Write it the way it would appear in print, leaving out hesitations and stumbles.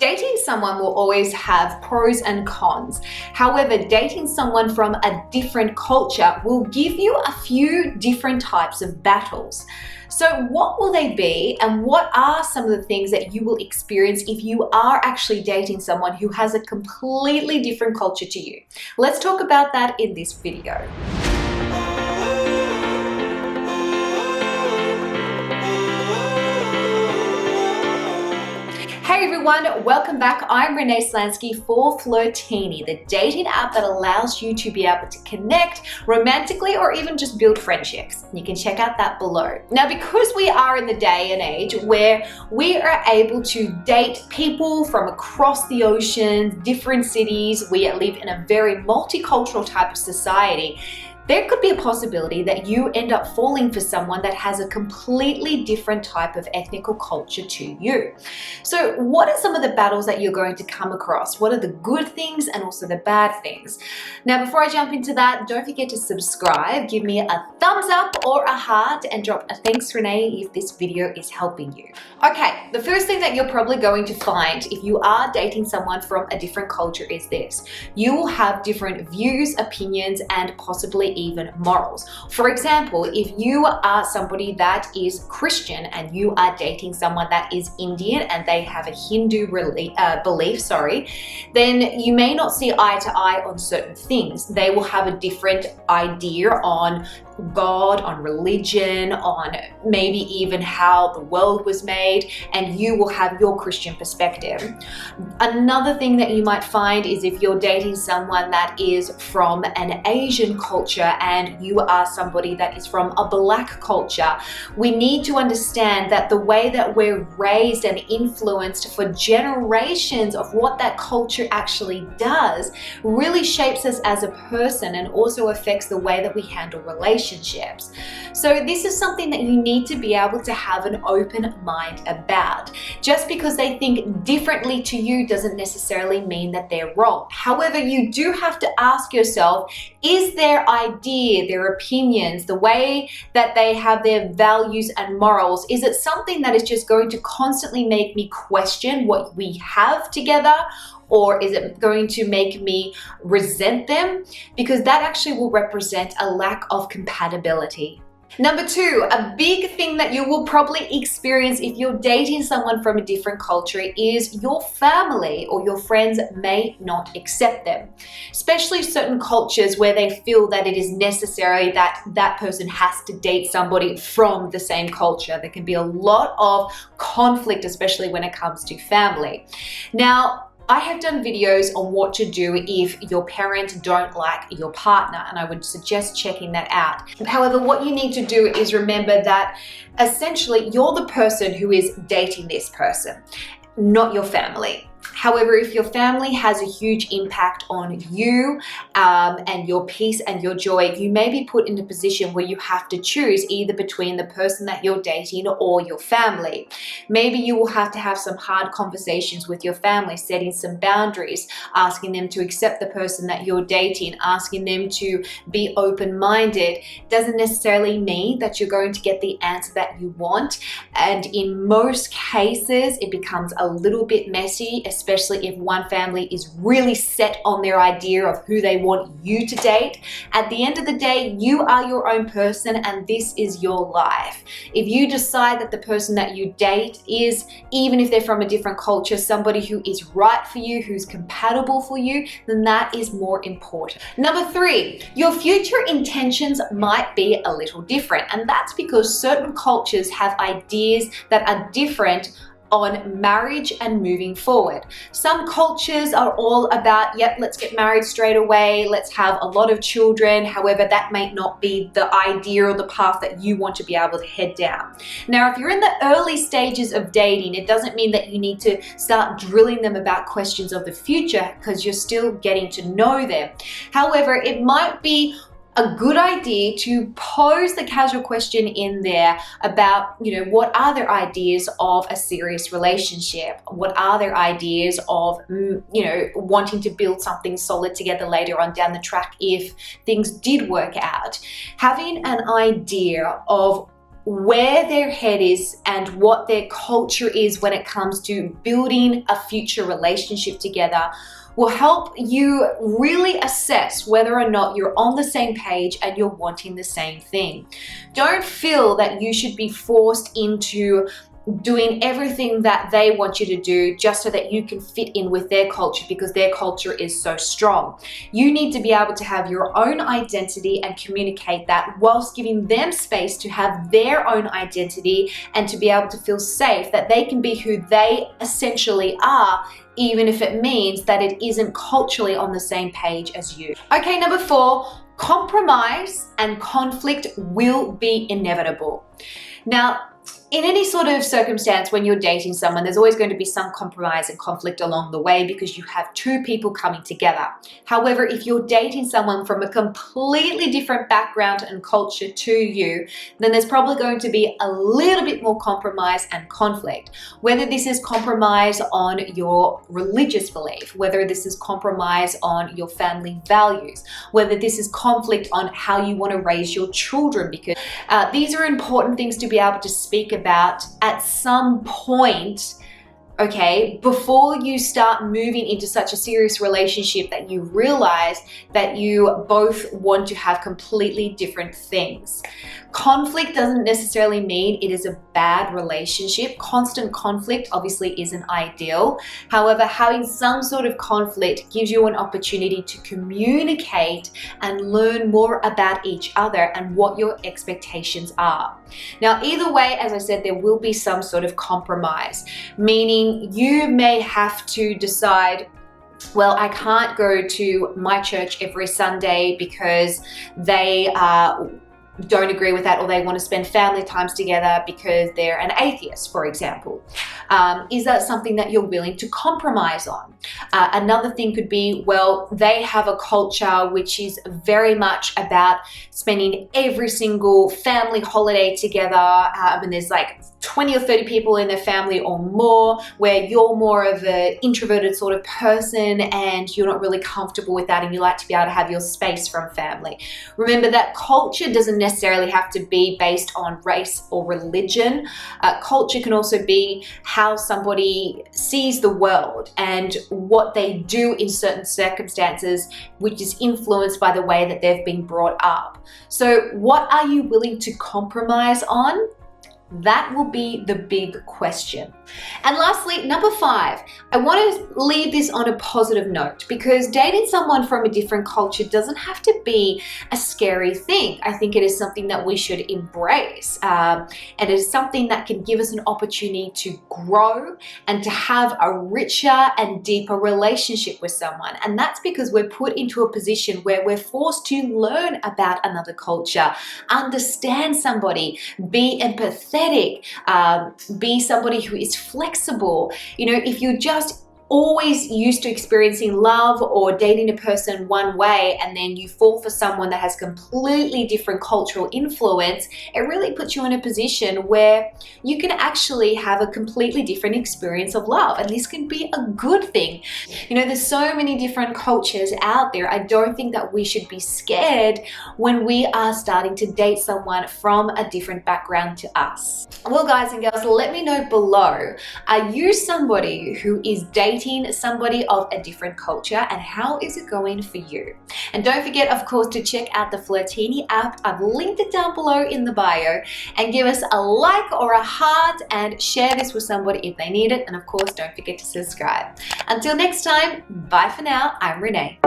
Dating someone will always have pros and cons. However, dating someone from a different culture will give you a few different types of battles. So what will they be, and what are some of the things that you will experience if you are actually dating someone who has a completely different culture to you? Let's talk about that in this video. Hey everyone, welcome back. I'm Renee Slansky for Flirtini, the dating app that allows you to be able to connect romantically or even just build friendships. You can check out that below. Now, because we are in the day and age where we are able to date people from across the ocean, different cities, we live in a very multicultural type of society, there could be a possibility that you end up falling for someone that has a completely different type of ethnic or culture to you. So what are some of the battles that you're going to come across? What are the good things and also the bad things? Now, before I jump into that, don't forget to subscribe, give me a thumbs up or a heart, and drop a thanks Renee if this video is helping you. Okay, the first thing that you're probably going to find if you are dating someone from a different culture is this. You will have different views, opinions, and possibly even morals. For example, if you are somebody that is Christian and you are dating someone that is Indian and they have a Hindu belief, then you may not see eye to eye on certain things. They will have a different idea on God, on religion, on maybe even how the world was made, and you will have your Christian perspective. Another thing that you might find is if you're dating someone that is from an Asian culture and you are somebody that is from a Black culture, we need to understand that the way that we're raised and influenced for generations of what that culture actually does really shapes us as a person and also affects the way that we handle relationships. So this is something that you need to be able to have an open mind about. Just because they think differently to you doesn't necessarily mean that they're wrong. However, you do have to ask yourself, is their idea, their opinions, the way that they have their values and morals, is it something that is just going to constantly make me question what we have together? Or is it going to make me resent them? Because that actually will represent a lack of compatibility. Number two, a big thing that you will probably experience if you're dating someone from a different culture is your family or your friends may not accept them. Especially certain cultures where they feel that it is necessary that that person has to date somebody from the same culture. There can be a lot of conflict, especially when it comes to family. Now, I have done videos on what to do if your parents don't like your partner, and I would suggest checking that out. However, what you need to do is remember that essentially you're the person who is dating this person, not your family. However, if your family has a huge impact on you and your peace and your joy, you may be put in a position where you have to choose either between the person that you're dating or your family. Maybe you will have to have some hard conversations with your family, setting some boundaries, asking them to accept the person that you're dating, asking them to be open-minded. Doesn't necessarily mean that you're going to get the answer that you want. And in most cases, it becomes a little bit messy, especially if one family is really set on their idea of who they want you to date. At the end of the day, you are your own person and this is your life. If you decide that the person that you date is, even if they're from a different culture, somebody who is right for you, who's compatible for you, then that is more important. Number three, your future intentions might be a little different, and that's because certain cultures have ideas that are different on marriage and moving forward. Some cultures are all about, yep, let's get married straight away, let's have a lot of children. However, that may not be the idea or the path that you want to be able to head down. Now, if you're in the early stages of dating, it doesn't mean that you need to start drilling them about questions of the future because you're still getting to know them. However, it might be a good idea to pose the casual question in there about, what are their ideas of a serious relationship? What are their ideas of, wanting to build something solid together later on down the track if things did work out? Having an idea of where their head is and what their culture is when it comes to building a future relationship together will help you really assess whether or not you're on the same page and you're wanting the same thing. Don't feel that you should be forced into doing everything that they want you to do just so that you can fit in with their culture because their culture is so strong. You need to be able to have your own identity and communicate that whilst giving them space to have their own identity and to be able to feel safe that they can be who they essentially are, even if it means that it isn't culturally on the same page as you. Okay, number 4, compromise and conflict will be inevitable. Now, in any sort of circumstance when you're dating someone, there's always going to be some compromise and conflict along the way because you have two people coming together. However, if you're dating someone from a completely different background and culture to you, then there's probably going to be a little bit more compromise and conflict. Whether this is compromise on your religious belief, whether this is compromise on your family values, whether this is conflict on how you want to raise your children, because these are important things to be able to speak about at some point, okay, before you start moving into such a serious relationship that you realize that you both want to have completely different things. Conflict doesn't necessarily mean it is a bad relationship. Constant conflict obviously isn't ideal. However, having some sort of conflict gives you an opportunity to communicate and learn more about each other and what your expectations are. Now, either way, as I said, there will be some sort of compromise, meaning you may have to decide, well, I can't go to my church every Sunday because they don't agree with that, or they want to spend family times together because they're an atheist, for example. Is that something that you're willing to compromise on? Another thing could be, well, they have a culture which is very much about spending every single family holiday together, and there's like 20 or 30 people in their family or more, where you're more of an introverted sort of person and you're not really comfortable with that and you like to be able to have your space from family. Remember that culture doesn't necessarily have to be based on race or religion. Culture can also be how somebody sees the world and what they do in certain circumstances, which is influenced by the way that they've been brought up. So what are you willing to compromise on? That will be the big question. And lastly, number 5, I want to leave this on a positive note, because dating someone from a different culture doesn't have to be a scary thing. I think it is something that we should embrace. And it is something that can give us an opportunity to grow and to have a richer and deeper relationship with someone. And that's because we're put into a position where we're forced to learn about another culture, understand somebody, be empathetic, be somebody who is flexible. You know, if you're just always used to experiencing love or dating a person one way and then you fall for someone that has completely different cultural influence, it really puts you in a position where you can actually have a completely different experience of love, and this can be a good thing. You know, there's so many different cultures out there. I don't think that we should be scared when we are starting to date someone from a different background to us. Well, guys and girls, let me know below, are you somebody who is dating somebody of a different culture, and how is it going for you? And don't forget, of course, to check out the Flirtini app. I've linked it down below in the bio, and give us a like or a heart and share this with somebody if they need it. And of course, don't forget to subscribe. Until next time, bye for now. I'm Renee.